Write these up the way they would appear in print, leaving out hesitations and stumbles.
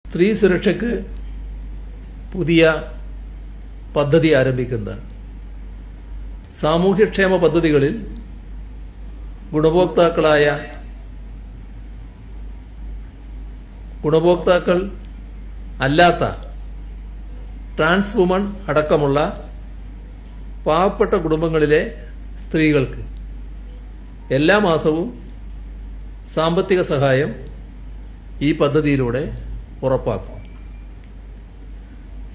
സ്ത്രീ സുരക്ഷയ്ക്ക് പുതിയ പദ്ധതി ആരംഭിക്കുന്നതാണ്. സാമൂഹ്യക്ഷേമ പദ്ധതികളിൽ ഗുണഭോക്താക്കൾ അല്ലാത്ത ട്രാൻസ് വുമൺ അടക്കമുള്ള പാവപ്പെട്ട കുടുംബങ്ങളിലെ സ്ത്രീകൾക്ക് എല്ലാ മാസവും സാമ്പത്തിക സഹായം ഈ പദ്ധതിയിലൂടെ ഉറപ്പാക്കും.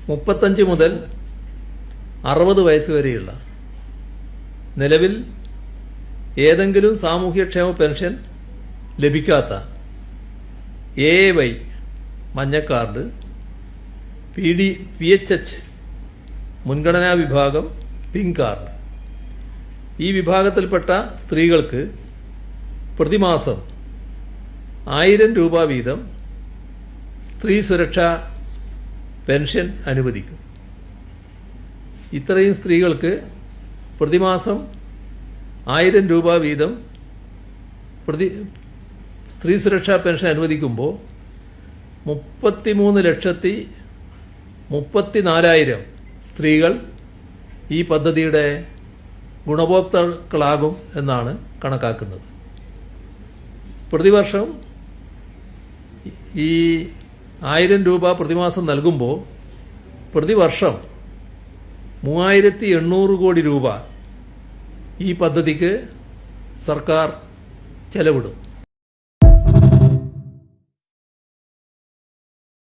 35 മുതൽ 60 വയസ്സ് വരെയുള്ള നിലവിൽ ഏതെങ്കിലും സാമൂഹ്യക്ഷേമ പെൻഷൻ ലഭിക്കാത്ത AAY മഞ്ഞ കാർഡ്, PHH മുൻഗണനാ വിഭാഗം പിങ്ക് കാർഡ്, ഈ വിഭാഗത്തിൽപ്പെട്ട സ്ത്രീകൾക്ക് പ്രതിമാസം 1000 രൂപ വീതം സ്ത്രീ സുരക്ഷാ പെൻഷൻ അനുവദിക്കും. ഇത്രയും സ്ത്രീകൾക്ക് പ്രതിമാസം 1000 രൂപ വീതം സ്ത്രീ സുരക്ഷാ പെൻഷൻ അനുവദിക്കുമ്പോൾ 33,34,000 സ്ത്രീകൾ ഈ പദ്ധതിയുടെ ഗുണഭോക്താക്കളാകും എന്നാണ് കണക്കാക്കുന്നത്. പ്രതിവർഷം ഈ 1000 രൂപ പ്രതിമാസം നൽകുമ്പോൾ പ്രതിവർഷം 3800 കോടി രൂപ ഈ പദ്ധതിക്ക് സർക്കാർ ചെലവിടും.